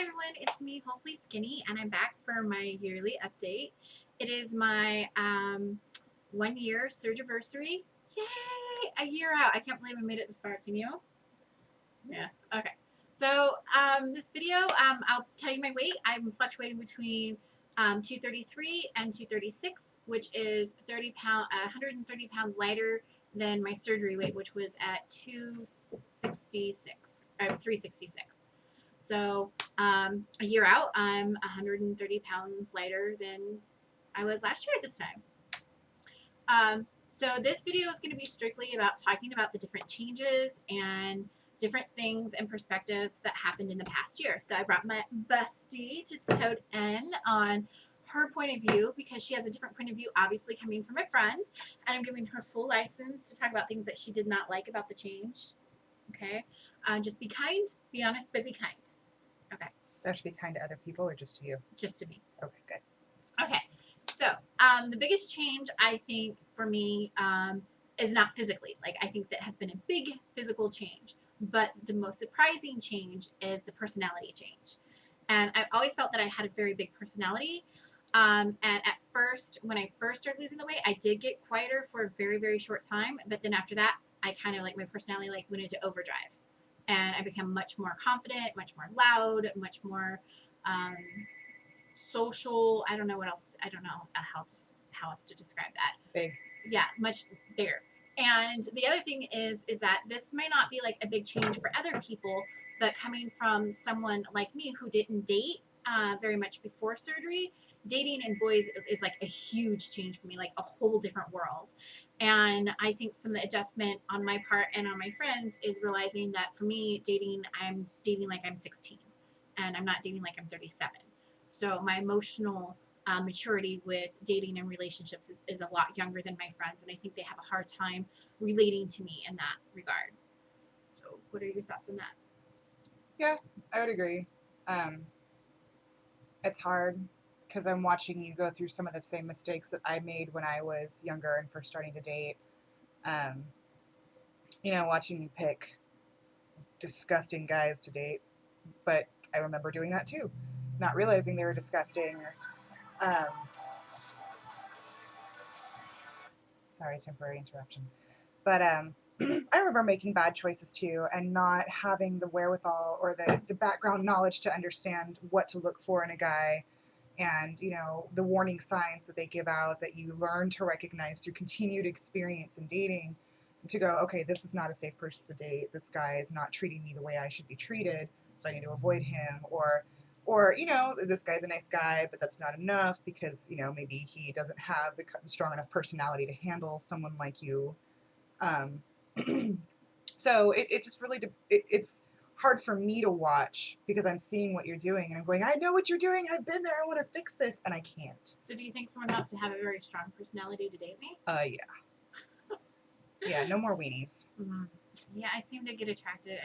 everyone, it's me, hopefully Skinny, and I'm back for my yearly update. It is my 1 year surgiversary. Yay! A year out. I can't believe I made it this far. Can you? Yeah. Okay. So this video, I'll tell you my weight. I'm fluctuating between 233 and 236, which is 130 pounds lighter than my surgery weight, which was at 266 or 366. So a year out, I'm 130 pounds lighter than I was last year at this time. So this video is going to be strictly about talking about the different changes and different things and perspectives that happened in the past year. So I brought my bestie to tote in on her point of view because she has a different point of view, obviously coming from a friend, and I'm giving her full license to talk about things that she did not like about the change. Okay, just be kind, be honest, but be kind. Okay. That should be kind to other people or just to you? Just to me. Okay, good. Okay. So the biggest change I think for me is not physically. Like I think that has been a big physical change. But the most surprising change is the personality change. And I've always felt that I had a very big personality. And at first, when I first started losing the weight, I did get quieter for a very, very short time. But then after that, I kind of like my personality like went into overdrive. And I became much more confident, much more loud, much more social. I don't know what else. I don't know how else to describe that. Big. Yeah, much bigger. And the other thing is that this may not be like a big change for other people, but coming from someone like me who didn't date very much before surgery, dating in boys is like a huge change for me, like a whole different world. And I think some of the adjustment on my part and on my friends is realizing that for me, I'm dating like I'm 16 and I'm not dating like I'm 37. So my emotional maturity with dating and relationships is a lot younger than my friends, and I think they have a hard time relating to me in that regard. So what are your thoughts on that? Yeah, I would agree. It's hard because I'm watching you go through some of the same mistakes that I made when I was younger and first starting to date. Watching you pick disgusting guys to date, but I remember doing that too, not realizing they were disgusting. Sorry, temporary interruption. But I remember making bad choices too and not having the wherewithal or the background knowledge to understand what to look for in a guy and, the warning signs that they give out that you learn to recognize through continued experience in dating to go, okay, this is not a safe person to date. This guy is not treating me the way I should be treated, so I need to avoid him. Or this guy's a nice guy, but that's not enough because, maybe he doesn't have the strong enough personality to handle someone like you. So it just really, it's hard for me to watch because I'm seeing what you're doing and I'm going, I know what you're doing. I've been there. I want to fix this. And I can't. So do you think someone has to have a very strong personality to date me? Yeah. Yeah, no more weenies. Mm-hmm. Yeah, I seem to be attracted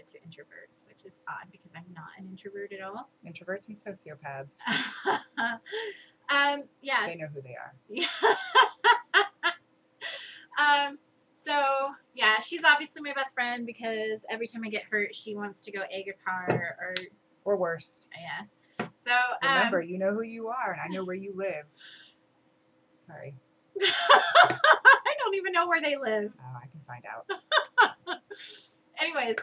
to introverts, which is odd because I'm not an introvert at all. Introverts and sociopaths. Yes. They know who they are. Yeah. So yeah, she's obviously my best friend because every time I get hurt, she wants to go egg a car or worse. Yeah. So remember, you know who you are, and I know where you live. Sorry. I don't even know where they live. Oh, I can find out. Anyways,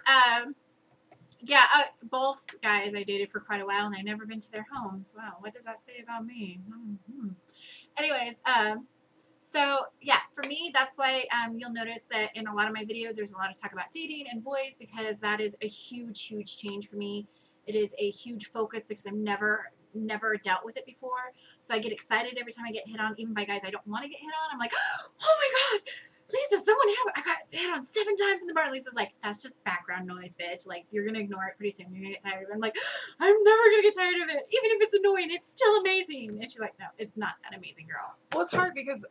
yeah, both guys I dated for quite a while, and I've never been to their homes. Wow, what does that say about me? Mm-hmm. Anyways, so yeah, for me, that's why you'll notice that in a lot of my videos, there's a lot of talk about dating and boys because that is a huge, huge change for me. It is a huge focus because I've never dealt with it before. So I get excited every time I get hit on, even by guys I don't want to get hit on. I'm like, oh my God, Lisa, someone hit me. I got hit on 7 times in the bar. Lisa's like, that's just background noise, bitch. Like, you're going to ignore it pretty soon. You're going to get tired of it. I'm like, I'm never going to get tired of it. Even if it's annoying, it's still amazing. And she's like, no, it's not that amazing, girl. Well, it's hard because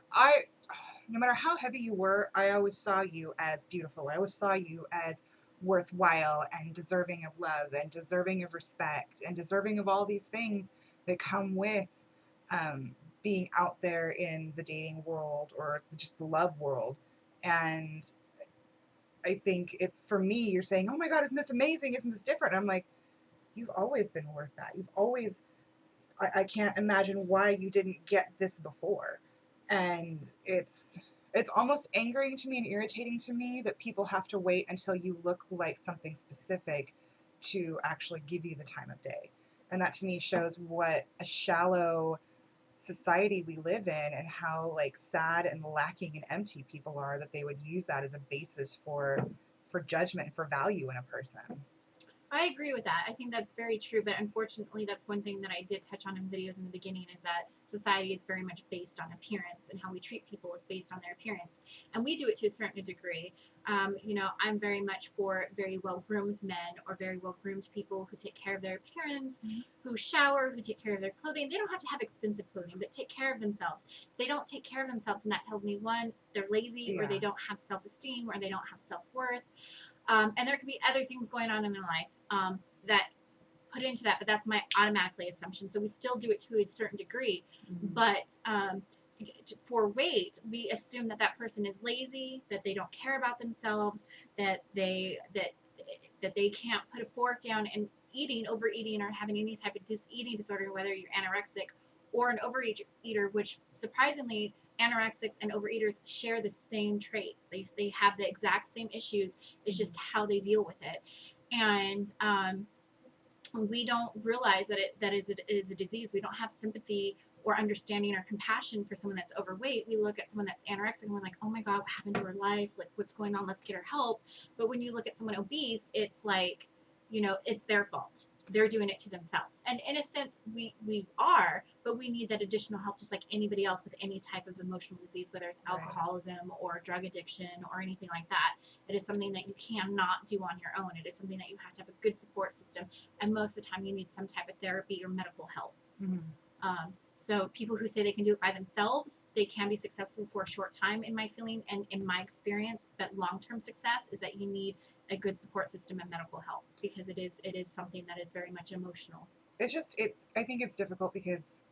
no matter how heavy you were, I always saw you as beautiful. I always saw you as worthwhile and deserving of love and deserving of respect and deserving of all these things that come with being out there in the dating world or just the love world. And I think it's, for me, you're saying, oh my God, isn't this amazing? Isn't this different? And I'm like, you've always been worth that. You've always, I can't imagine why you didn't get this before. And it's almost angering to me and irritating to me that people have to wait until you look like something specific to actually give you the time of day. And that to me shows what a shallow society we live in, and how like sad and lacking and empty people are, that they would use that as a basis for judgment and for value in a person. I agree with that. I think that's very true, but unfortunately, that's one thing that I did touch on in videos in the beginning is that society is very much based on appearance, and how we treat people is based on their appearance. And we do it to a certain degree. I'm very much for very well groomed men or very well groomed people who take care of their appearance, Mhm. who shower, who take care of their clothing. They don't have to have expensive clothing, but take care of themselves. If they don't take care of themselves, and that tells me one, they're lazy, or Yeah. they don't have self esteem, or they don't have self worth. And there could be other things going on in their life that put into that, but that's my automatically assumption. So we still do it to a certain degree, Mhm. but for weight, we assume that that person is lazy, that they don't care about themselves, that they can't put a fork down, and eating, overeating, or having any type of eating disorder, whether you're anorexic or an overeater, which surprisingly anorexics and overeaters share the same traits. They have the exact same issues. It's just how they deal with it. And we don't realize that is a disease. We don't have sympathy or understanding or compassion for someone that's overweight. We look at someone that's anorexic and we're like, oh my God, what happened to her life? Like, what's going on? Let's get her help. But when you look at someone obese, it's like, it's their fault. They're doing it to themselves. And in a sense, we are, but we need that additional help, just like anybody else with any type of emotional disease, whether it's Right. alcoholism or drug addiction or anything like that. It is something that you cannot do on your own. It is something that you have to have a good support system, and most of the time you need some type of therapy or medical help. Mhm. So people who say they can do it by themselves, they can be successful for a short time, in my feeling and in my experience. But long-term success is that you need a good support system and medical help, because it is something that is very much emotional. It's just it. I think it's difficult because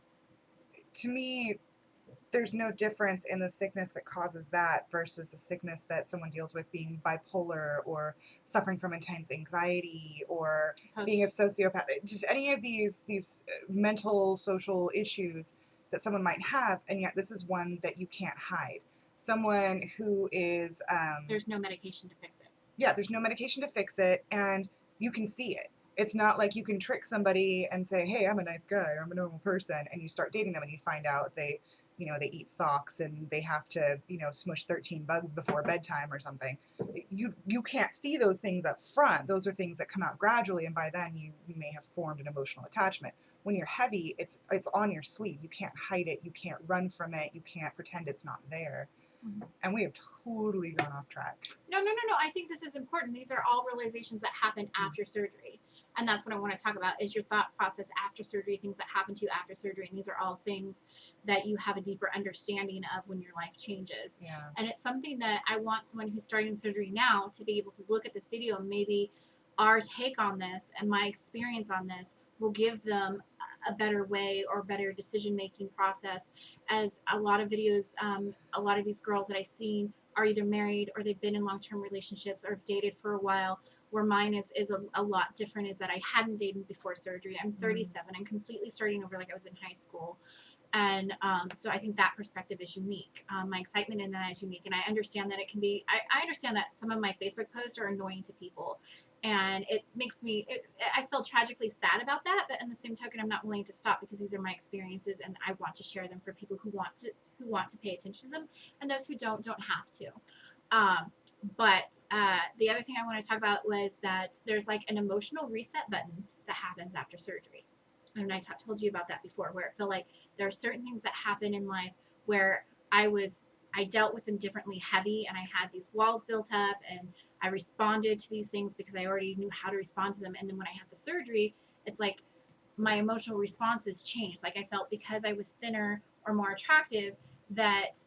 to me, there's no difference in the sickness that causes that versus the sickness that someone deals with, being bipolar or suffering from intense anxiety or being a Post sociopath. Just any of these mental social issues that someone might have, and yet this is one that you can't hide. Someone who is There's no medication to fix it. yeah, there's no medication to fix it, and you can see it. It's not like you can trick somebody and say, "Hey, I'm a nice guy, or I'm a normal person," and you start dating them, and you find out they eat socks and they have to, smush 13 bugs before bedtime or something. You can't see those things up front. Those are things that come out gradually, and by then you may have formed an emotional attachment. When you're heavy, it's on your sleeve. You can't hide it. You can't run from it. You can't pretend it's not there. Mm-hmm. And we have totally gone off track. No. I think this is important. These are all realizations that happen after surgery. And that's what I want to talk about, is your thought process after surgery, things that happen to you after surgery. And these are all things that you have a deeper understanding of when your life changes. Yeah. And it's something that I want someone who's starting surgery now to be able to look at this video, and maybe our take on this and my experience on this will give them a better way or better decision making process. As a lot of videos, a lot of these girls that I've seen are either married or they've been in long-term relationships or have dated for a while, where mine is a lot different, is that I hadn't dated before surgery. I'm 37. I'm completely starting over like I was in high school. And so I think that perspective is unique. My excitement in that is unique. And I understand that it can be, I understand that some of my Facebook posts are annoying to people. And it makes me, I feel tragically sad about that. But in the same token, I'm not willing to stop, because these are my experiences and I want to share them for people who want to pay attention to them, and those who don't have to. But the other thing I want to talk about was that there's like an emotional reset button that happens after surgery. And I told you about that before, where I feel like there are certain things that happen in life where I dealt with them differently heavy, and I had these walls built up, and I responded to these things because I already knew how to respond to them. And then when I had the surgery, it's like my emotional responses changed. Like I felt, because I was thinner or more attractive, that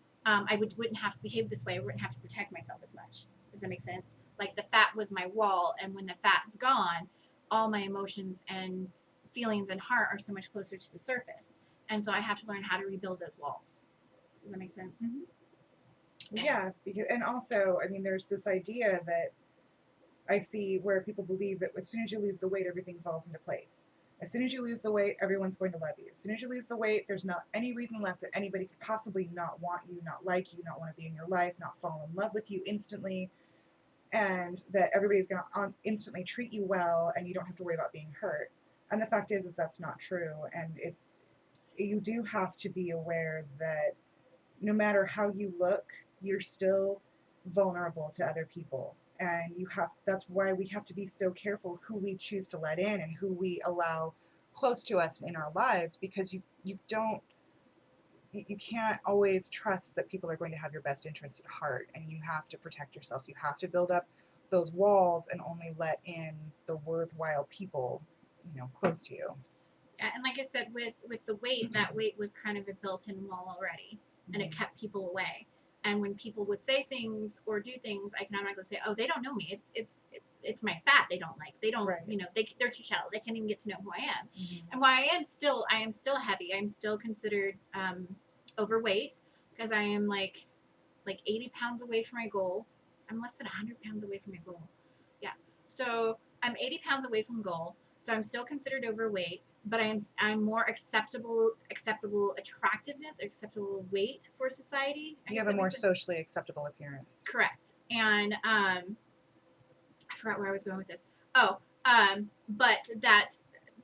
wouldn't have to behave this way. I wouldn't have to protect myself as much. Does that make sense? Like the fat was my wall, and when the fat's gone, all my emotions and feelings and heart are so much closer to the surface. And so I have to learn how to rebuild those walls. Does that make sense? Mm-hmm. Yeah, because, and also, I mean, there's this idea that I see where people believe that as soon as you lose the weight, everything falls into place. As soon as you lose the weight, everyone's going to love you. As soon as you lose the weight, there's not any reason left that anybody could possibly not want you, not like you, not want to be in your life, not fall in love with you instantly, and that everybody's going to instantly treat you well, and you don't have to worry about being hurt. And the fact is that's not true. And you do have to be aware that no matter how you look, you're still vulnerable to other people. And that's why we have to be so careful who we choose to let in and who we allow close to us in our lives, because you can't always trust that people are going to have your best interests at heart, and you have to protect yourself. You have to build up those walls and only let in the worthwhile people, close to you. Yeah, and like I said, with the weight, that weight was kind of a built-in wall already, and it kept people away. And when people would say things or do things, I can automatically say, "Oh, they don't know me. It's my fat they don't like. They don't, Right. they're too shallow. They can't even get to know who I am." Mm-hmm. And while I am still heavy. I'm still considered overweight because I am like 80 pounds away from my goal. I'm less than 100 pounds away from my goal. Yeah. So I'm 80 pounds away from goal. So I'm still considered overweight, but I'm more acceptable attractiveness or acceptable weight for society. You have a more socially acceptable appearance. Correct. And I forgot where I was going with this. Oh, but that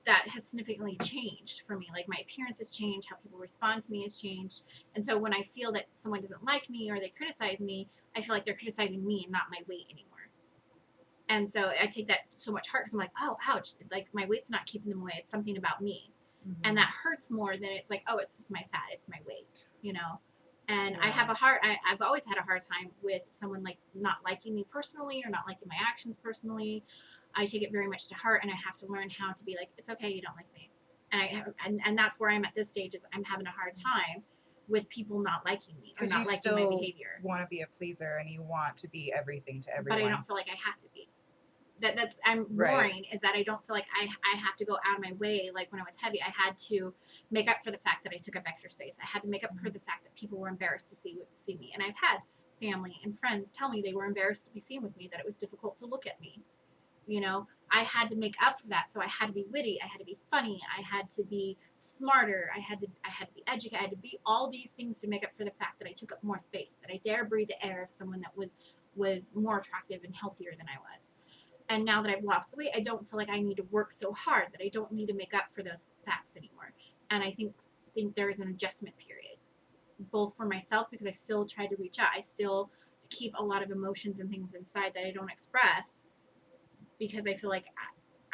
has significantly changed for me. Like my appearance has changed, how people respond to me has changed. And so when I feel that someone doesn't like me or they criticize me, I feel like they're criticizing me and not my weight anymore. And so I take that so much heart because I'm like, oh, ouch, like my weight's not keeping them away. It's something about me. Mm-hmm. And that hurts more than it's like, oh, it's just my fat, it's my weight, And yeah. I've always had a hard time with someone like not liking me personally or not liking my actions personally. I take it very much to heart, and I have to learn how to be like, it's okay, you don't like me. And that's where I'm at this stage is I'm having a hard time with people not liking me or not liking my behavior. You want to be a pleaser and you want to be everything to everyone. But I don't feel like I have to be. That's I'm worrying is that I don't feel like I have to go out of my way. Like when I was heavy, I had to make up for the fact that I took up extra space. I had to make up for the fact that people were embarrassed to see me. And I've had family and friends tell me they were embarrassed to be seen with me, that it was difficult to look at me. I had to make up for that. So I had to be witty. I had to be funny. I had to be smarter. I had to be educated. I had to be all these things to make up for the fact that I took up more space, that I dare breathe the air of someone that was more attractive and healthier than I was. And now that I've lost the weight, I don't feel like I need to work so hard, that I don't need to make up for those facts anymore. And I think there's an adjustment period, both for myself, because I still try to reach out. I still keep a lot of emotions and things inside that I don't express because I feel like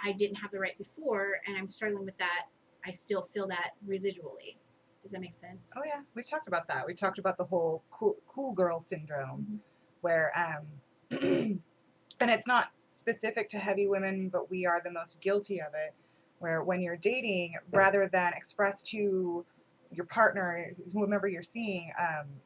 I didn't have the right before, and I'm struggling with that. I still feel that residually. Does that make sense? Oh yeah, we've talked about that. We talked about the whole cool girl syndrome, where and it's not specific to heavy women, but we are the most guilty of it, where when you're dating, rather than express to your partner, whomever you're seeing,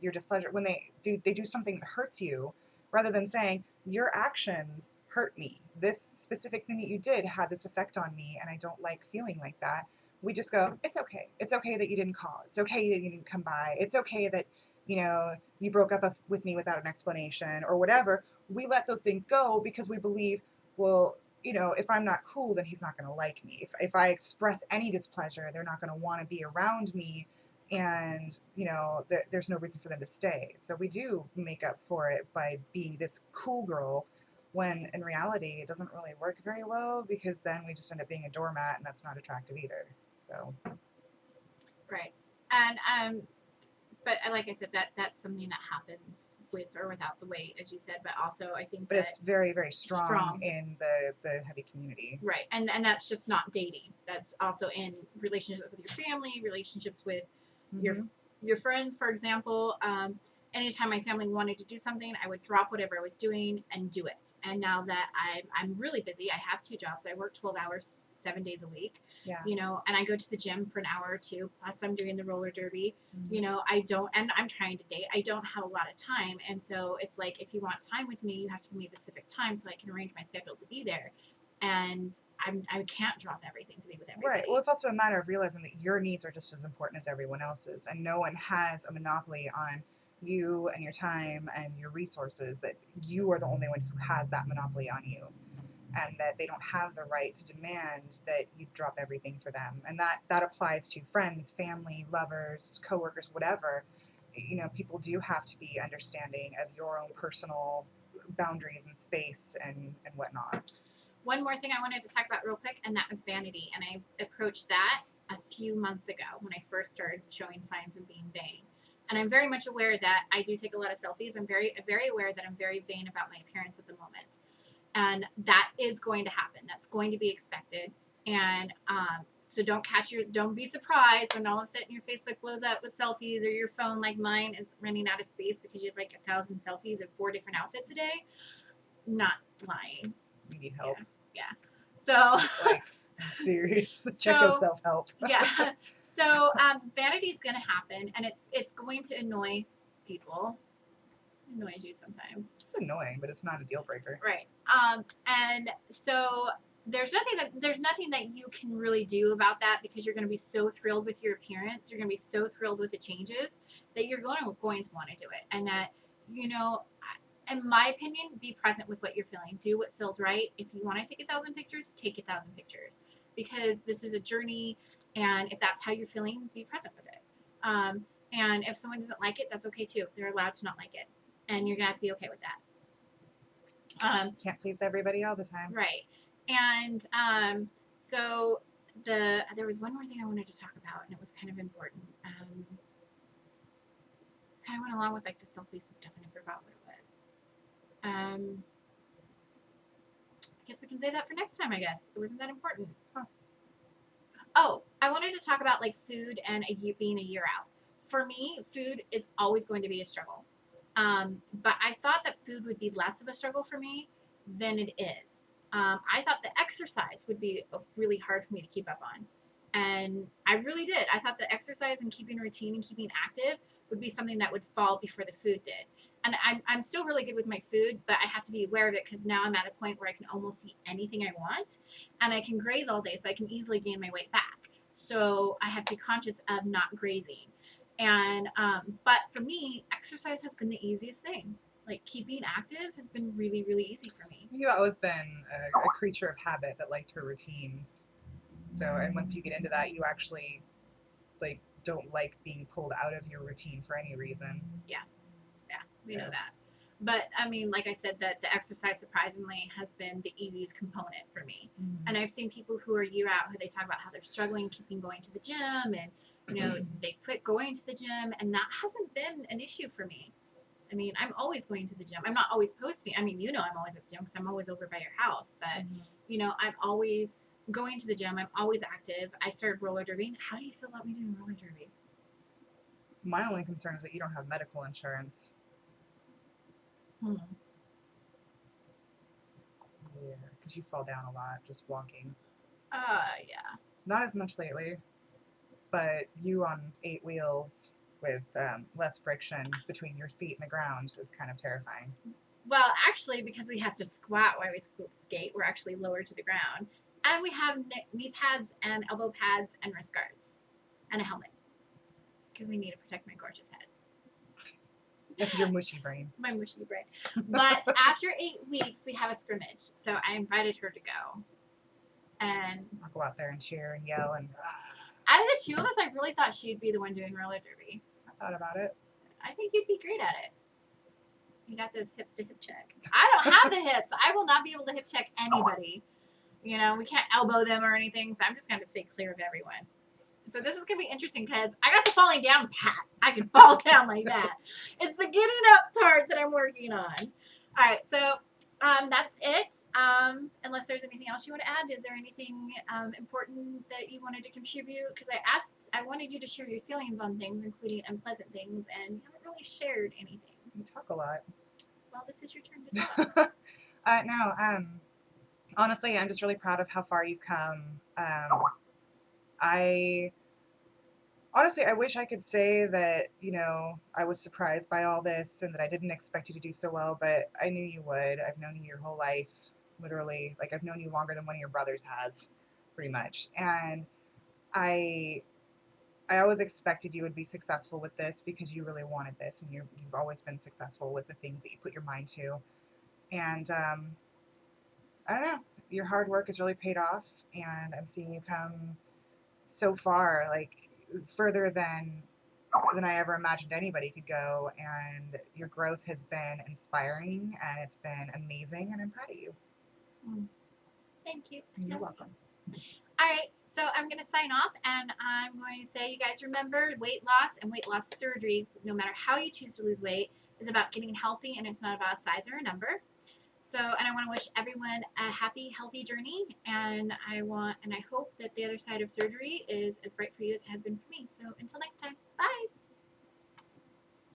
your displeasure, when they do something that hurts you, rather than saying, your actions hurt me, this specific thing that you did had this effect on me, and I don't like feeling like that, we just go, it's okay that you didn't call, it's okay that you didn't come by, it's okay that you broke up with me without an explanation or whatever. We let those things go because we believe, well, if I'm not cool, then he's not going to like me. If I express any displeasure, they're not going to want to be around me, and there's no reason for them to stay. So we do make up for it by being this cool girl, when in reality it doesn't really work very well, because then we just end up being a doormat, and that's not attractive either. So right. And but like I said, that's something that happens with or without the weight, as you said. But also, I think but it's very, very strong in the heavy community. Right, and that's just not dating. That's also in relationships with your family, relationships with your friends, for example. Anytime my family wanted to do something, I would drop whatever I was doing and do it. And now that I'm really busy, I have 2 jobs. I work 12 hours, 7 days a week. Yeah. And I go to the gym for an hour or two. Plus, I'm doing the roller derby. I don't, and I'm trying to date. I don't have a lot of time, and so it's like, if you want time with me, you have to give me a specific time so I can arrange my schedule to be there. And I can't drop everything to be with everybody. Right. Well, it's also a matter of realizing that your needs are just as important as everyone else's, and no one has a monopoly on you and your time and your resources, that you are the only one who has that monopoly on you. and that they don't have the right to demand that you drop everything for them. And that applies to friends, family, lovers, coworkers, whatever. You know, people do have to be understanding of your own personal boundaries and space and whatnot. One more thing I wanted to talk about real quick, and that was vanity. And I approached that a few months ago when I first started showing signs of being vain. And I'm very much aware that I do take a lot of selfies. I'm very aware that I'm very vain about my appearance at the moment. And that is going to happen. That's going to be expected. And so don't be surprised when all of a sudden your Facebook blows up with selfies, or your phone like mine is running out of space because you have like 1,000 selfies of 4 different outfits a day. Not lying. You need help. Yeah. So Like, serious. Check So- your self-help. yeah. So vanity's gonna happen, and it's going to annoy people. It annoys you sometimes. It's annoying, but it's not a deal breaker. Right. And so there's nothing that you can really do about that, because you're going to be so thrilled with your appearance. You're going to be so thrilled with the changes that you're going to want to do it. And that, you know, in my opinion, be present with what you're feeling. Do what feels right. If you want to take 1,000 pictures, take 1,000 pictures, because this is a journey. And if that's how you're feeling, be present with it. And if someone doesn't like it, that's okay too. They're allowed to not like it. And you're going to have to be okay with that. Can't please everybody all the time. Right. And so there was one more thing I wanted to talk about, and it was kind of important. Kind of went along with like the selfies and stuff, and I forgot what it was. I guess we can say that for next time. I guess it wasn't that important. Huh. Oh, I wanted to talk about like food and being a year out. For me, food is always going to be a struggle. But I thought that food would be less of a struggle for me than it is. I thought the exercise would be really hard for me to keep up on. And I really did. I thought the exercise and keeping a routine and keeping active would be something that would fall before the food did. And I'm still really good with my food, but I have to be aware of it, because now I'm at a point where I can almost eat anything I want, and I can graze all day, so I can easily gain my weight back. So I have to be conscious of not grazing. And but for me, exercise has been the easiest thing. Like keeping active has been really, really easy for me. You've always been a creature of habit that liked her routines. So, and once you get into that, you actually like don't like being pulled out of your routine for any reason. Yeah, we know that. But I mean, like I said, that the exercise surprisingly has been the easiest component for me. And I've seen people who are year out who they talk about how they're struggling keeping going to the gym, and you know they quit going to the gym, and that hasn't been an issue for me. I mean, I'm always going to the gym. I'm not always posting. I mean, you know, I'm always at the gym because I'm always over by your house. But you know, I'm always going to the gym. I'm always active. I started roller derbying. How do you feel about me doing roller derby? My only concern is that you don't have medical insurance. Yeah, because you fall down a lot just walking. Yeah. Not as much lately, but you on 8 wheels with less friction between your feet and the ground is kind of terrifying. Well, actually, because we have to squat while we skate, we're actually lower to the ground. And we have knee pads and elbow pads and wrist guards and a helmet, because we need to protect my gorgeous head. Your mushy brain. My mushy brain. But after 8 weeks, we have a scrimmage. So I invited her to go. And I'll go out there and cheer and yell and out of the two of us, I really thought she'd be the one doing roller derby. I thought about it. I think you'd be great at it. You got those hips to hip check. I don't have the hips. I will not be able to hip check anybody. You know, we can't elbow them or anything, so I'm just going to stay clear of everyone. So this is going to be interesting because I got the falling down pat. I can fall down like that. It's the getting up part that I'm working on. All right, so that's it. Unless there's anything else you want to add, is there anything important that you wanted to contribute? Because I wanted you to share your feelings on things, including unpleasant things, and you haven't really shared anything. You talk a lot. Well, this is your turn to talk. No, honestly, I'm just really proud of how far you've come. I wish I could say that, you know, I was surprised by all this and that I didn't expect you to do so well, but I knew you would. I've known you your whole life, literally. Like, I've known you longer than one of your brothers has, pretty much. And I always expected you would be successful with this because you really wanted this, and you've always been successful with the things that you put your mind to. And I don't know. your hard work has really paid off, and I'm seeing you come so far, like further than I ever imagined anybody could go. And your growth has been inspiring and it's been amazing. And I'm proud of you. Mm, thank you. You're welcome. All right, so I'm going to sign off, and I'm going to say, you guys remember, weight loss and weight loss surgery, no matter how you choose to lose weight, is about getting healthy, and it's not about a size or a number. So, and I want to wish everyone a happy, healthy journey, and I hope that the other side of surgery is as bright for you as it has been for me. So, until next time, bye.